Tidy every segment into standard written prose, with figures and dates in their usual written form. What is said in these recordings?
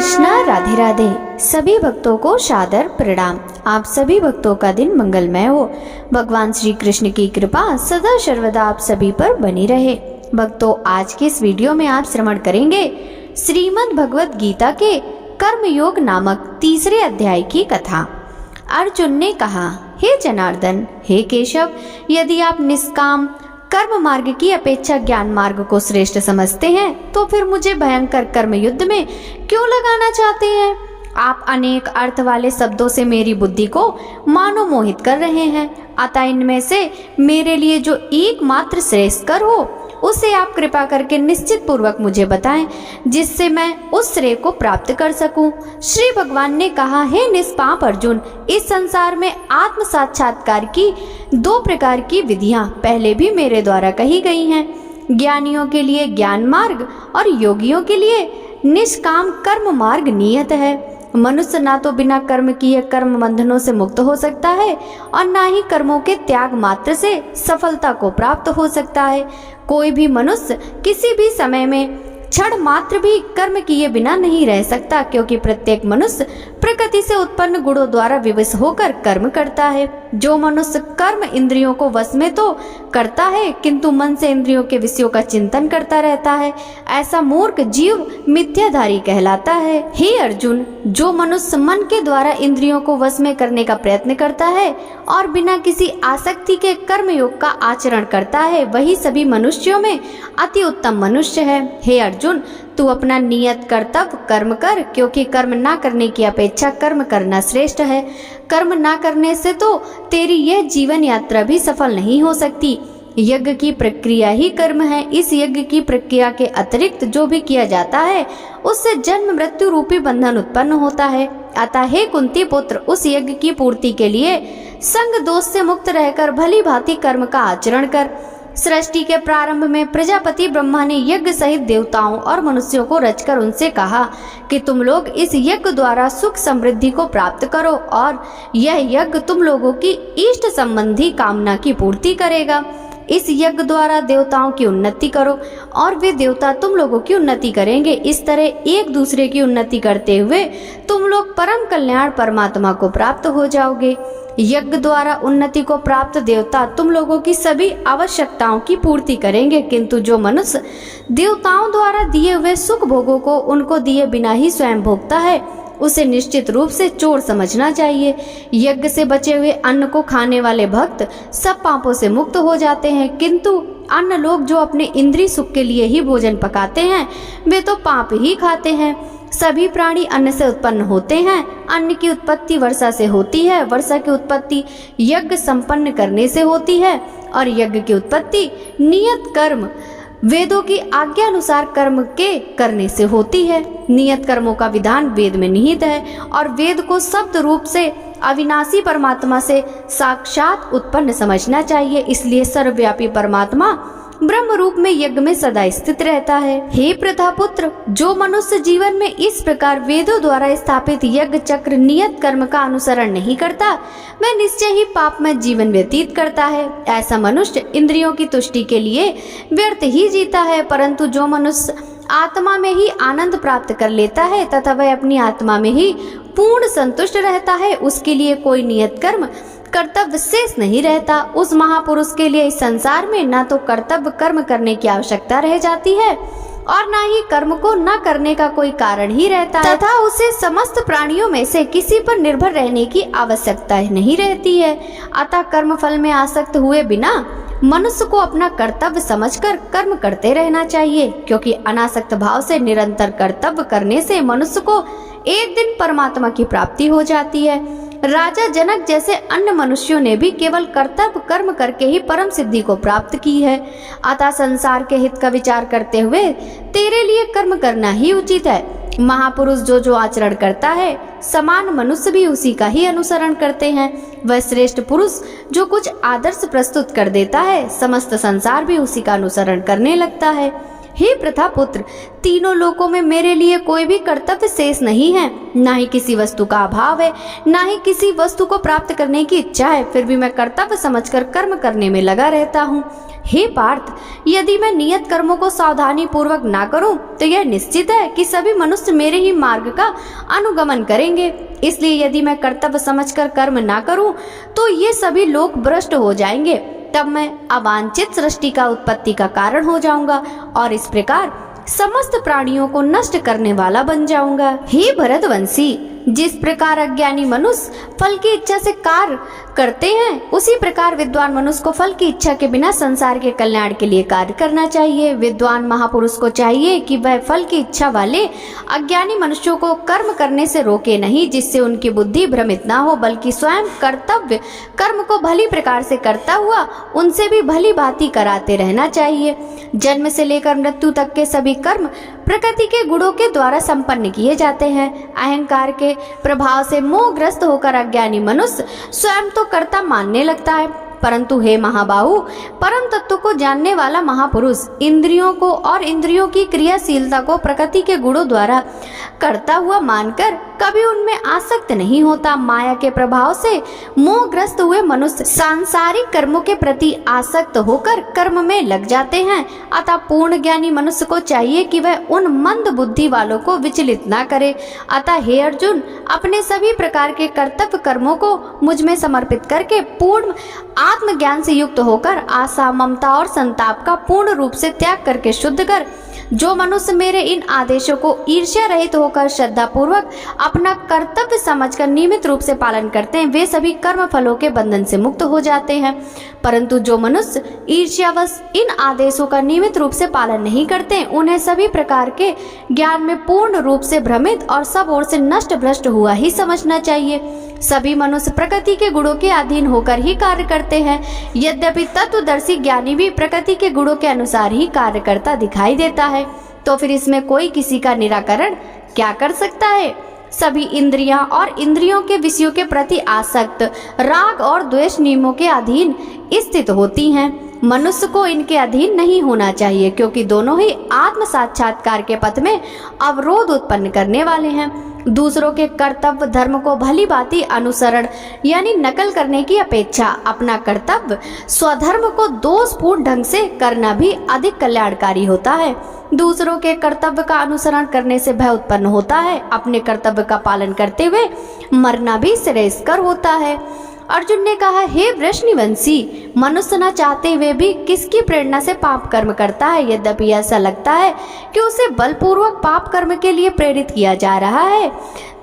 कृष्णा। राधे राधे। सभी भक्तों को सादर प्रणाम। आप सभी भक्तों का दिन मंगलमय हो। भगवान श्री कृष्ण की कृपा सदा सर्वदा आप सभी पर बनी रहे। भक्तों, आज के इस वीडियो में आप श्रवण करेंगे श्रीमद् भगवत गीता के कर्मयोग नामक तीसरे अध्याय की कथा। अर्जुन ने कहा, हे जनार्दन, हे केशव, यदि आप निष्काम कर्म मार्ग की अपेक्षा ज्ञान मार्ग को श्रेष्ठ समझते हैं तो फिर मुझे भयंकर कर्म युद्ध में क्यों लगाना चाहते हैं? आप अनेक अर्थ वाले शब्दों से मेरी बुद्धि को मानो मोहित कर रहे हैं। अतः इनमें से मेरे लिए जो एकमात्र श्रेष्ठ कर हो उसे आप कृपा करके निश्चित पूर्वक मुझे बताएं, जिससे मैं उस श्रेय को प्राप्त कर सकूं। श्री भगवान ने कहा, हे निष्पाप अर्जुन, इस संसार में आत्म साक्षात्कार की दो प्रकार की विधियां पहले भी मेरे द्वारा कही गई हैं। ज्ञानियों के लिए ज्ञान मार्ग और योगियों के लिए निष्काम कर्म मार्ग नियत है। मनुष्य ना तो बिना कर्म किए कर्म बंधनों से मुक्त हो सकता है और ना ही कर्मों के त्याग मात्र से सफलता को प्राप्त हो सकता है। कोई भी मनुष्य किसी भी समय में क्षण मात्र भी कर्म किए बिना नहीं रह सकता, क्योंकि प्रत्येक मनुष्य प्रकृति से उत्पन्न गुणों द्वारा विवश होकर कर्म करता है। जो मनुष्य कर्म इंद्रियों को वश में तो करता है किंतु मन से इंद्रियों के विषयों का चिंतन करता रहता है, ऐसा मूर्ख जीव मिथ्याधारी कहलाता है। हे अर्जुन, जो मनुष्य मन के द्वारा इंद्रियों को वश में करने का प्रयत्न करता है और बिना किसी आसक्ति के कर्म योग का आचरण करता है, वही सभी मनुष्यों में अति उत्तम मनुष्य है। हे अर्जुन, तू अपना नियत कर्तव्य कर्म कर, क्योंकि कर्म ना करने की अपेक्षा कर्म करना श्रेष्ठ है। कर्म ना करने से तो तेरी यह जीवन यात्रा भी सफल नहीं हो सकती। यज्ञ की प्रक्रिया ही कर्म है। इस यज्ञ की प्रक्रिया के अतिरिक्त जो भी किया जाता है उससे जन्म मृत्यु रूपी बंधन उत्पन्न होता है। अतः हे कुंती पुत्र, उस यज्ञ की पूर्ति के लिए संग दोष से मुक्त रहकर भली भांति कर्म का आचरण कर। सृष्टि के प्रारंभ में प्रजापति ब्रह्मा ने यज्ञ सहित देवताओं और मनुष्यों को रचकर उनसे कहा कि तुम लोग इस यज्ञ द्वारा सुख समृद्धि को प्राप्त करो, और यह यज्ञ तुम लोगों की इष्ट संबंधी कामना की पूर्ति करेगा। इस यज्ञ द्वारा देवताओं की उन्नति करो और वे देवता तुम लोगों की उन्नति करेंगे। इस तरह एक दूसरे की उन्नति करते हुए तुम लोग परम कल्याण परमात्मा को प्राप्त हो जाओगे। यज्ञ द्वारा उन्नति को प्राप्त देवता तुम लोगों की सभी आवश्यकताओं की पूर्ति करेंगे, किंतु जो मनुष्य देवताओं द्वारा दिए हुए सुख भोगों को उनको दिए बिना ही स्वयं भोगता है, उसे निश्चित रूप से चोर समझना चाहिए। यज्ञ से बचे हुए अन्न को खाने वाले भक्त सब पापों से मुक्त हो जाते हैं, किंतु अन्य लोग जो अपने इंद्रिय सुख के लिए ही भोजन पकाते हैं वे तो पाप ही खाते हैं। सभी प्राणी अन्न से उत्पन्न होते हैं। अन्न की उत्पत्ति वर्षा से होती है, वर्षा की उत्पत्ति यज्ञ संपन्न करने से होती है और यज्ञ की उत्पत्ति नियत कर्म वेदों की आज्ञा अनुसार कर्म के करने से होती है। नियत कर्मों का विधान वेद में निहित है और वेद को शब्द रूप से अविनाशी परमात्मा से साक्षात उत्पन्न समझना चाहिए। इसलिए सर्वव्यापी परमात्मा ब्रह्म रूप में यज्ञ में सदा स्थित रहता है। हे प्रथापुत्र, जो मनुष्य जीवन में इस प्रकार वेदों द्वारा स्थापित यज्ञ चक्र नियत कर्म का अनुसरण नहीं करता, वह निश्चय ही पाप में जीवन व्यतीत करता है। ऐसा मनुष्य इंद्रियों की तुष्टि के लिए व्यर्थ ही जीता है, परंतु जो मनुष्य आत्मा में ही आनंद प्राप्त कर लेता है तथा वह अपनी आत्मा में ही पूर्ण संतुष्ट रहता है, उसके लिए कोई नियत कर्म कर्तव्य शेष नहीं रहता। उस महापुरुष के लिए इस संसार में ना तो कर्तव्य कर्म करने की आवश्यकता रह जाती है और ना ही कर्म को न करने का कोई कारण ही रहता है, तथा उसे समस्त प्राणियों में से किसी पर निर्भर रहने की आवश्यकता नहीं रहती है। अतः कर्म फल में आसक्त हुए बिना मनुष्य को अपना कर्तव्य समझकर कर्म करते रहना चाहिए, क्योंकि अनासक्त भाव से निरंतर कर्तव्य करने से मनुष्य को एक दिन परमात्मा की प्राप्ति हो जाती है। राजा जनक जैसे अन्य मनुष्यों ने भी केवल कर्तव्य कर्म करके ही परम सिद्धि को प्राप्त की है। अतः संसार के हित का विचार करते हुए तेरे लिए कर्म करना ही उचित है। महापुरुष जो आचरण करता है समान मनुष्य भी उसी का ही अनुसरण करते हैं। वह श्रेष्ठ पुरुष जो कुछ आदर्श प्रस्तुत कर देता है समस्त संसार भी उसी का अनुसरण करने लगता है। हे प्रथा पुत्र, तीनों लोकों में मेरे लिए कोई भी कर्तव्य शेष नहीं है, ना ही किसी वस्तु का अभाव है, ना ही किसी वस्तु को प्राप्त करने की इच्छा है, फिर भी मैं कर्तव्य समझकर कर्म करने में लगा रहता हूँ। हे पार्थ, यदि मैं नियत कर्मों को सावधानी पूर्वक ना करूं, तो यह निश्चित है कि सभी मनुष्य मेरे ही मार्ग का अनुगमन करेंगे। इसलिए यदि मैं कर्तव्य समझकर कर्म ना करूं, तो ये सभी लोग भ्रष्ट हो जाएंगे। तब मैं अवांछित सृष्टि का उत्पत्ति का कारण हो जाऊंगा और इस प्रकार समस्त प्राणियों को नष्ट करने वाला बन जाऊंगा। हे भरतवंशी, जिस प्रकार अज्ञानी मनुष्य फल की इच्छा से कार्य करते हैं, उसी प्रकार विद्वान मनुष्य को फल की इच्छा के बिना संसार के कल्याण के लिए कार्य करना चाहिए। विद्वान महापुरुष को चाहिए कि वह फल की इच्छा वाले अज्ञानी मनुष्यों को कर्म करने से रोके नहीं, जिससे उनकी बुद्धि भ्रमित ना हो, बल्कि स्वयं कर्तव्य कर्म को भली प्रकार से करता हुआ उनसे भी भली भांति कराते रहना चाहिए। जन्म से लेकर मृत्यु तक के सभी कर्म प्रकृति के गुणों के द्वारा संपन्न किए जाते हैं। अहंकार के प्रभाव से मोहग्रस्त होकर अज्ञानी मनुष्य स्वयं तो कर्ता मानने लगता है, परंतु हे महाबाहु, परम तत्व को जानने वाला महापुरुष इंद्रियों को और इंद्रियों की क्रियाशीलता को प्रकृति के गुणों द्वारा करता हुआ मानकर कभी उनमें आसक्त नहीं होता। माया के प्रभाव से मोहग्रस्त हुए मनुष्य सांसारिक कर्मों के प्रति आसक्त होकर कर्म में लग जाते हैं। अतः पूर्ण ज्ञानी मनुष्य को चाहिए कि वह उन मंद बुद्धि वालों को विचलित ना करे। अतः हे अर्जुन, अपने सभी प्रकार के कर्तव्य कर्मों को मुझ में समर्पित करके पूर्ण आत्मज्ञान से युक्त होकर आशा, ममता और संताप का पूर्ण रूप से त्याग करके शुद्ध कर। जो मनुष्य मेरे इन आदेशों को ईर्ष्या रहित होकर श्रद्धा पूर्वक अपना कर्तव्य समझकर नियमित रूप से पालन करते हैं, वे सभी कर्म फलों के बंधन से मुक्त हो जाते हैं। परंतु जो मनुष्य ईर्ष्यावश इन आदेशों का नियमित रूप से पालन नहीं करते, उन्हें सभी प्रकार के ज्ञान में पूर्ण रूप से भ्रमित और सब ओर से नष्ट भ्रष्ट हुआ ही समझना चाहिए। सभी मनुष्य प्रकृति के गुणों के अधीन होकर ही कार्य करते हैं। यद्यपि तत्वदर्शी ज्ञानी भी प्रकृति के गुणों के अनुसार ही कार्य करता दिखाई देता है, तो फिर इसमें कोई किसी का निराकरण क्या कर सकता है? सभी इंद्रियां और इंद्रियों के विषयों के प्रति आसक्त राग और द्वेष नियमों के अधीन स्थित होती हैं। मनुष्य को इनके अधीन नहीं होना चाहिए, क्योंकि दोनों ही आत्म साक्षात्कार के पथ में अवरोध उत्पन्न करने वाले हैं। दूसरों के कर्तव्य धर्म को भली भांति अनुसरण यानी नकल करने की अपेक्षा अपना कर्तव्य स्वधर्म को दोषपूर्ण ढंग से करना भी अधिक कल्याणकारी होता है। दूसरों के कर्तव्य का अनुसरण करने से भय उत्पन्न होता है, अपने कर्तव्य का पालन करते हुए मरना भी श्रेयस्कर होता है। अर्जुन ने कहा, हे वृषनिवंशी, मनुष्य न चाहते हुए भी किसकी प्रेरणा से पाप कर्म करता है? यद्यपि ऐसा लगता है कि उसे बलपूर्वक पाप कर्म के लिए प्रेरित किया जा रहा है।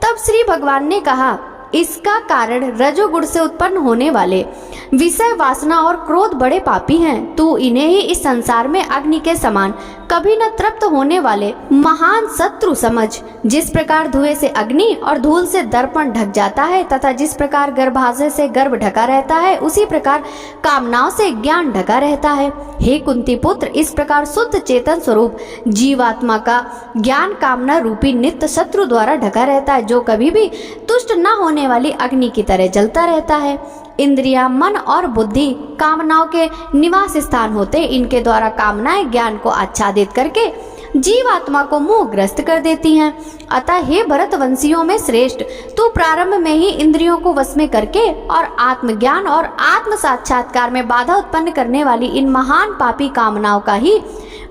तब श्री भगवान ने कहा, इसका कारण रजोगुण से उत्पन्न होने वाले विषय वासना और क्रोध बड़े पापी हैं। तू इन्हें ही इस संसार में अग्नि के समान कभी न तृप्त होने वाले महान शत्रु समझ। जिस प्रकार धुएं से अग्नि और धूल से दर्पण ढक जाता है तथा जिस प्रकार गर्भाशय से गर्भ ढका रहता है, उसी प्रकार कामनाओं से ज्ञान ढका रहता है। हे कुंती पुत्र, इस प्रकार शुद्ध चेतन स्वरूप जीवात्मा का ज्ञान कामना रूपी नित्य शत्रु द्वारा ढका रहता है, जो कभी भी तुष्ट न होने वाली अग्नि की तरह जलता रहता है। इंद्रियां, मन और बुद्धि कामनाओं के निवास स्थान होते। इनके द्वारा कामनाएं ज्ञान को आच्छादित करके जीवात्मा को मोहग्रस्त कर देती हैं। अतः हे भरतवंशियों में श्रेष्ठ, तू प्रारंभ में ही इंद्रियों को वश में करके और आत्मज्ञान और आत्म साक्षात्कार में बाधा उत्पन्न करने वाली इन महान पापी कामनाओं का ही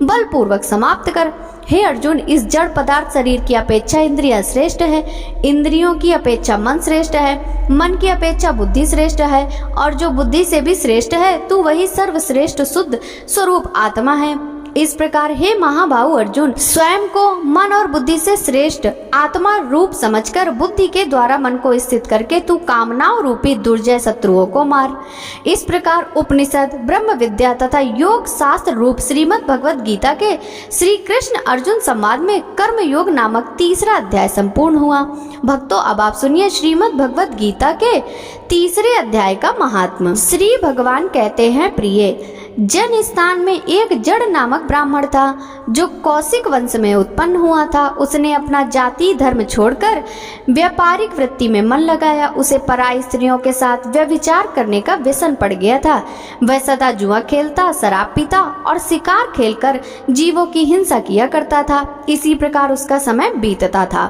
बलपूर्वक समाप्त कर। हे अर्जुन, इस जड़ पदार्थ शरीर की अपेक्षा इंद्रियां श्रेष्ठ है, इंद्रियों की अपेक्षा मन श्रेष्ठ है, मन की अपेक्षा बुद्धि श्रेष्ठ है, और जो बुद्धि से भी श्रेष्ठ है, तू वही सर्वश्रेष्ठ शुद्ध स्वरूप आत्मा है। इस प्रकार हे महाबाहु अर्जुन, स्वयं को मन और बुद्धि से श्रेष्ठ आत्मा रूप समझकर बुद्धि के द्वारा मन को स्थित करके तू कामनाओं रूपी दुर्जय शत्रुओं को मार। इस प्रकार उपनिषद, ब्रह्म विद्या तथा योग शास्त्र रूप श्रीमद् भगवद गीता के श्री कृष्ण अर्जुन संवाद में कर्म योग नामक तीसरा अध्याय संपूर्ण हुआ। भक्तों, अब आप सुनिए श्रीमद् भगवद गीता के तीसरे अध्याय का महात्मा। श्री भगवान कहते हैं, प्रिय, जन स्थान में एक जड़ नामक ब्राह्मण था जो कौशिक वंश में उत्पन्न हुआ था। उसने अपना जाति धर्म छोड़कर व्यापारिक वृत्ति में मन लगाया। उसे पराई स्त्रियों के साथ व्यभिचार करने का व्यसन पड़ गया था। वह सदा जुआ खेलता, शराब पीता और शिकार खेलकर जीवों की हिंसा किया करता था। इसी प्रकार उसका समय बीतता था।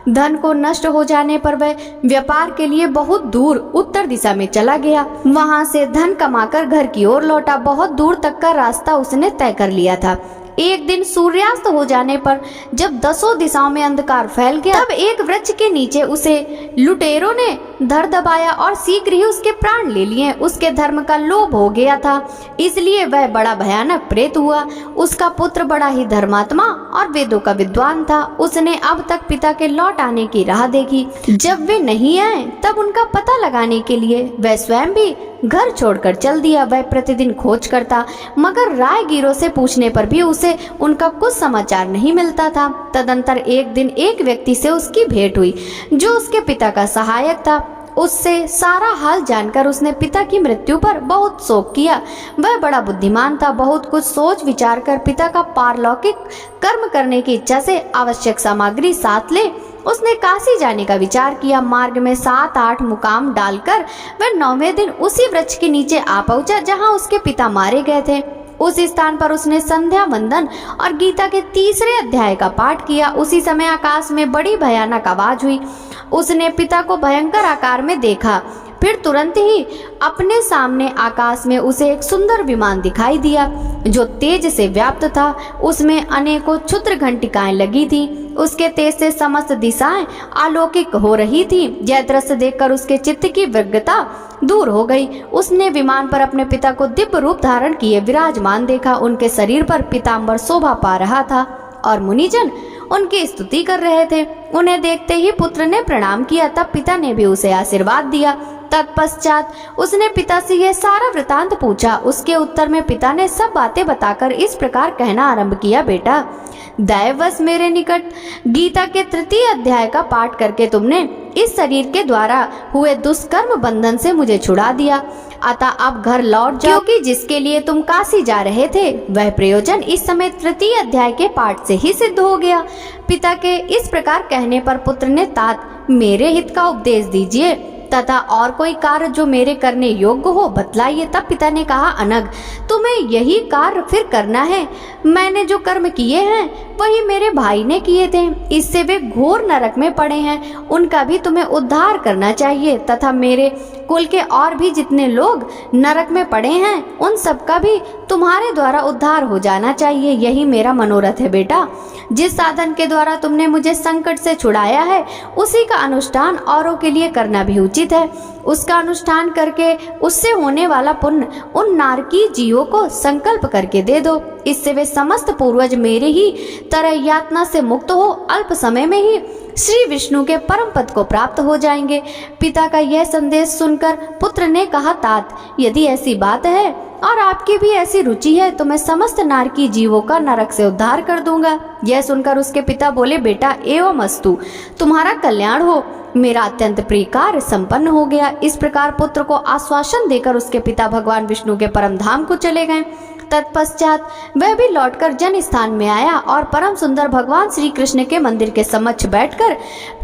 धन को नष्ट हो जाने पर वह व्यापार के लिए बहुत दूर उत्तर दिशा में चला गया। वहां से धन कमाकर घर की ओर लौटा। बहुत दूर तक का रास्ता उसने तय कर लिया था। एक दिन सूर्यास्त हो जाने पर जब दसों दिशाओं में अंधकार फैल गया, तब एक वृक्ष के नीचे उसे लुटेरों ने धर दबाया और शीघ्र ही उसके प्राण ले लिए। उसके धर्म का लोभ हो गया था, इसलिए वह बड़ा भयानक प्रेत हुआ। उसका पुत्र बड़ा ही धर्मात्मा और वेदों का विद्वान था। उसने अब तक पिता के लौट आने की राह देखी। जब वे नहीं आए तब उनका पता लगाने के लिए वह स्वयं भी घर छोड़कर चल दिया। वह प्रतिदिन खोज करता, मगर राहगीरों से पूछने पर भी उसे उनका कुछ समाचार नहीं मिलता था। तदंतर एक दिन एक व्यक्ति से उसकी भेंट हुई जो उसके पिता का सहायक था। उससे सारा हाल जानकर उसने पिता की मृत्यु पर बहुत शोक किया। वह बड़ा बुद्धिमान था। बहुत कुछ सोच विचार कर पिता का पारलौकिक कर्म करने की इच्छा से आवश्यक सामग्री साथ ले उसने काशी जाने का विचार किया। मार्ग में 7-8 मुकाम डालकर वह 9वें दिन उसी वृक्ष के नीचे आ पहुंचा जहां उसके पिता मारे गए थे। उस स्थान पर उसने संध्या वंदन और गीता के 3रे अध्याय का पाठ किया। उसी समय आकाश में बड़ी भयानक आवाज हुई। उसने पिता को भयंकर आकार में देखा। फिर तुरंत ही अपने सामने आकाश में उसे एक सुंदर विमान दिखाई दिया जो तेज से व्याप्त था। उसमें अनेकों क्षुद्र घंटिकाएं लगी थी। उसके तेज से समस्त दिशाएं अलौकिक हो रही थी। यह दृश्य देखकर उसके चित्त की व्यग्रता दूर हो गई। उसने विमान पर अपने पिता को दिव्य रूप धारण किए विराजमान देखा। उनके शरीर पर पीतांबर शोभा पा रहा था और मुनिजन उनकी स्तुति कर रहे थे। उन्हें देखते ही पुत्र ने प्रणाम किया। तब पिता ने भी उसे आशीर्वाद दिया। तत्पश्चात उसने पिता से यह सारा वृतांत पूछा। उसके उत्तर में पिता ने सब बातें बताकर इस प्रकार कहना आरंभ किया, बेटा, दैववश मेरे निकट गीता के 3 अध्याय का पाठ करके तुमने इस शरीर के द्वारा हुए दुष्कर्म बंधन से मुझे छुड़ा दिया। अतः अब घर लौट जाओ, क्योंकि जिसके लिए तुम काशी जा रहे थे वह प्रयोजन इस समय 3 अध्याय के पाठ से ही सिद्ध हो गया। पिता के इस प्रकार कहने पर पुत्र ने तात मेरे हित का उपदेश दीजिए तथा और कोई कार्य जो मेरे करने योग्य हो बतलाइए। तब पिता ने कहा, अनग, तुम्हें यही कार्य फिर करना है। मैंने जो कर्म किए हैं वही मेरे भाई ने किए थे। इससे वे घोर नरक में पड़े हैं। उनका भी तुम्हें उद्धार करना चाहिए तथा मेरे कुल के और भी जितने लोग नरक में पड़े हैं उन सबका भी तुम्हारे द्वारा उद्धार हो जाना चाहिए। यही मेरा मनोरथ है बेटा। जिस साधन के द्वारा तुमने मुझे संकट से छुड़ाया है उसी का अनुष्ठान औरों के लिए करना भी उचित है। उसका अनुष्ठान करके उससे होने वाला पुण्य उन नारकी जीवों को संकल्प करके दे दो। इससे वे समस्त पूर्वज मेरे ही तरह यातना से मुक्त हो अल्प समय में ही श्री विष्णु के परम पद को प्राप्त हो जाएंगे। पिता का यह संदेश सुनकर पुत्र ने कहा, तात, यदि ऐसी बात है और आपकी भी ऐसी रुचि है तो मैं समस्त नारकी जीवों का नरक से उद्धार कर दूंगा। यह सुनकर उसके पिता बोले, बेटा, एवं अस्तु, तुम्हारा कल्याण हो। मेरा अत्यंत प्रिय कार्य संपन्न हो गया। इस प्रकार पुत्र को आश्वासन देकर उसके पिता भगवान विष्णु के परम धाम को चले गए। तत्पश्चात वह भी लौटकर जन स्थान में आया और परम सुंदर भगवान श्री कृष्ण के मंदिर के समक्ष बैठकर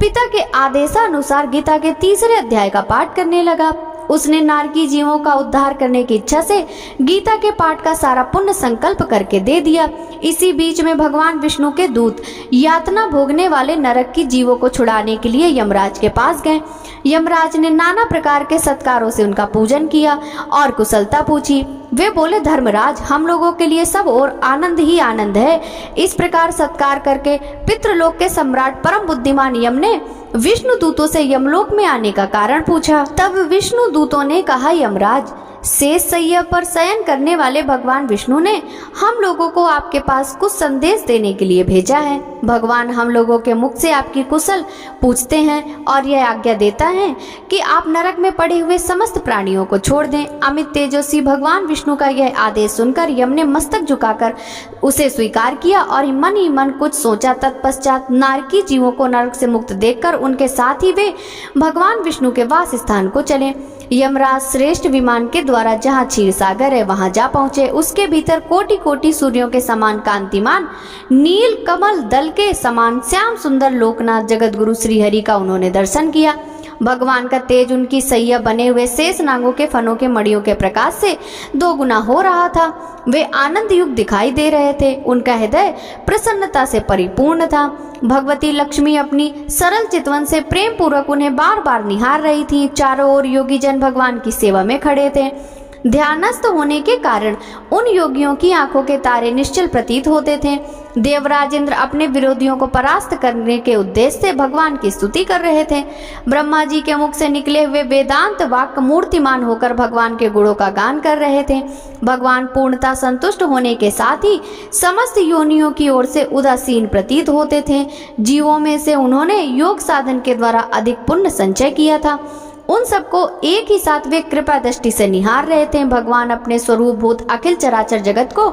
पिता के आदेशानुसार गीता के 3रे अध्याय का पाठ करने लगा। उसने नारकी जीवों का उद्धार करने की इच्छा से गीता के पाठ का सारा पुण्य संकल्प करके दे दिया। इसी बीच में भगवान विष्णु के दूत यातना भोगने वाले नरक की जीवों को छुड़ाने के लिए यमराज के पास गए। यमराज ने नाना प्रकार के सत्कारों से उनका पूजन किया और कुशलता पूछी। वे बोले, धर्मराज, हम लोगों के लिए सब और आनंद ही आनंद है। इस प्रकार सत्कार करके पितृलोक के सम्राट परम बुद्धिमान यम ने विष्णु दूतों से यमलोक में आने का कारण पूछा। तब विष्णु दूतों ने कहा, यमराज, शेष शैया पर शयन करने वाले भगवान विष्णु ने हम लोगों को आपके पास कुछ संदेश देने के लिए भेजा है। भगवान हम लोगों के मुख से आपकी कुशल पूछते हैं और यह आज्ञा देता है कि आप नरक में पड़े हुए समस्त प्राणियों को छोड़ दें। अमित तेजस्वी भगवान विष्णु का यह आदेश सुनकर यम ने मस्तक झुकाकर उसे स्वीकार किया और मन ही मन कुछ सोचा। तत्पश्चात नारकी जीवों को नरक से मुक्त देखकर उनके साथ ही वे भगवान विष्णु के वास स्थान को चले। यमराज श्रेष्ठ विमान के द्वारा जहाँ क्षीर सागर है वहां जा पहुंचे। उसके भीतर कोटि कोटि सूर्यों के समान कांतिमान नील कमल दल के समान श्याम सुंदर लोकनाथ जगत गुरु श्रीहरि का उन्होंने दर्शन किया। भगवान का तेज उनकी सैया बने हुए शेष नागों के फनों के मड़ियों के प्रकाश से 2 गुना हो रहा था। वे आनंद युक्त दिखाई दे रहे थे। उनका हृदय प्रसन्नता से परिपूर्ण था। भगवती लक्ष्मी अपनी सरल चितवन से प्रेम पूर्वक उन्हें बार बार निहार रही थी। चारों ओर योगी जन भगवान की सेवा में खड़े थे। ध्यानस्थ होने के कारण उन योगियों की आंखों के तारे निश्चल प्रतीत होते थे। देवराज इंद्र अपने विरोधियों को परास्त करने के उद्देश्य से भगवान की स्तुति कर रहे थे। ब्रह्मा जी के मुख से निकले हुए वेदांत वाक्य मूर्तिमान होकर भगवान के गुणों का गान कर रहे थे। भगवान पूर्णता संतुष्ट होने के साथ ही समस्त योनियों की ओर से उदासीन प्रतीत होते थे। जीवों में से उन्होंने योग साधन के द्वारा अधिक पुण्य संचय किया था। उन सबको एक ही साथ वे कृपा दृष्टि से निहार रहे थे। भगवान अपने स्वरूप भूत अखिल चराचर जगत को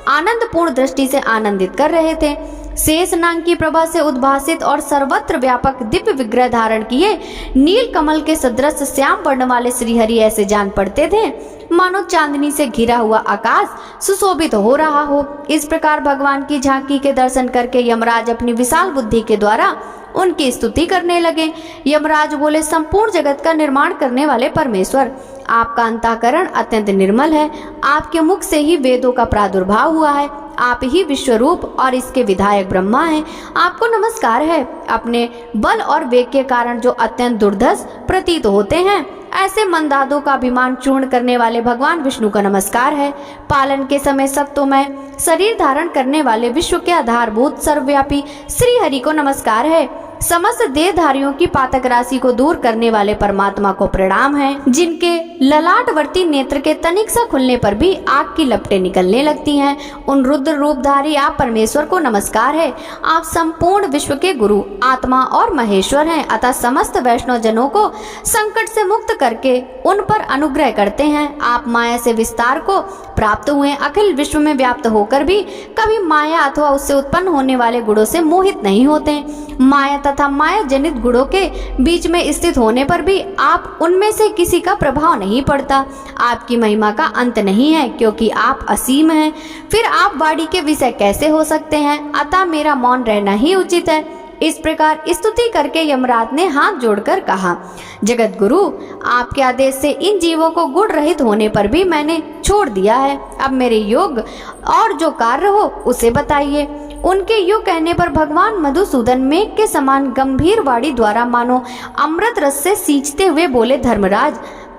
आनंद पूर्ण दृष्टि से आनंदित कर रहे थे। शेष नाग की प्रभा से उद्भासित और सर्वत्र व्यापक दिव्य विग्रह धारण किए नील कमल के सदृश श्याम वर्ण वाले श्रीहरि ऐसे जान पड़ते थे मानो चांदनी से घिरा हुआ आकाश सुशोभित हो रहा हो। इस प्रकार भगवान की झांकी के दर्शन करके यमराज अपनी विशाल बुद्धि के द्वारा उनकी स्तुति करने लगे। यमराज बोले, संपूर्ण जगत का निर्माण करने वाले परमेश्वर, आपका अंतःकरण अत्यंत निर्मल है। आपके मुख से ही वेदों का प्रादुर्भाव हुआ है। आप ही विश्वरूप और इसके विधायक ब्रह्मा हैं। आपको नमस्कार है। अपने बल और वेग के कारण जो अत्यंत दुर्धर्ष प्रतीत होते हैं, ऐसे मंदादों का अभिमान चूर्ण करने वाले भगवान विष्णु का नमस्कार है। पालन के समय सत्वमय शरीर धारण करने वाले विश्व के आधारभूत सर्वव्यापी श्री हरि को नमस्कार है। समस्त देहधारियों की पातक राशि को दूर करने वाले परमात्मा को प्रणाम है। जिनके ललाटवर्ती नेत्र के तनिक सा खुलने पर भी आग की लपटें निकलने लगती हैं, उन रुद्र रूपधारी आप परमेश्वर को नमस्कार है। आप संपूर्ण विश्व के गुरु, आत्मा और महेश्वर हैं, अतः समस्त वैष्णव जनों को संकट से मुक्त करके उन पर अनुग्रह करते हैं। आप माया से विस्तार को प्राप्त हुए, अखिल विश्व में व्याप्त होकर भी कभी माया अथवा उससे उत्पन्न होने वाले गुणों से मोहित नहीं होते। माया तथा माया जनित गुणों के बीच में स्थित होने पर भी आप उनमें से किसी का प्रभाव नहीं पड़ता। आपकी महिमा का अंत नहीं है, क्योंकि आप असीम हैं। फिर आप वाणी के विषय कैसे हो सकते हैं? अतः मेरा मौन रहना ही उचित है। इस प्रकार स्तुति करके यमराज ने हाथ जोड़कर कहा, जगत गुरु, आपके आदेश से इन जीवों को गुण रहित होने पर भी मैंने छोड़ दिया है। अब मेरे योग और जो कार्य हो उसे बताइए। उनके यूं कहने पर भगवान मधुसूदन मेघ के समान गंभीर वाणी द्वारा मानो अमृत रस से सींचते हुए बोले, धर्मराज,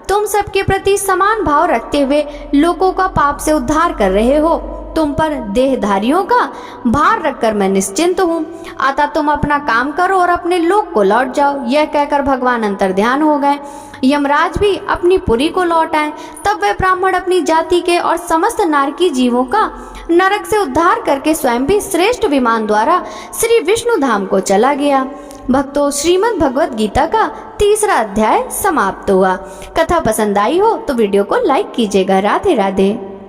तुम सबके प्रति समान भाव रखते हुए लोगों का पाप से उद्धार कर रहे हो। तुम पर देहधारियों का भार रखकर मैं निश्चिंत हूँ। अतः तुम अपना काम करो और अपने लोक को लौट जाओ। यह कहकर भगवान अंतर्ध्यान हो गए। यमराज भी अपनी पुरी को लौट आए। तब वह ब्राह्मण अपनी जाति के और समस्त नारकी जीवों का नरक से उद्धार करके स्वयं भी श्रेष्ठ विमान द्वारा श्री विष्णु धाम को चला गया। भक्तों, श्रीमद् भगवद गीता का 3रा अध्याय समाप्त हुआ। कथा पसंद आई हो तो वीडियो को लाइक कीजिएगा। राधे राधे।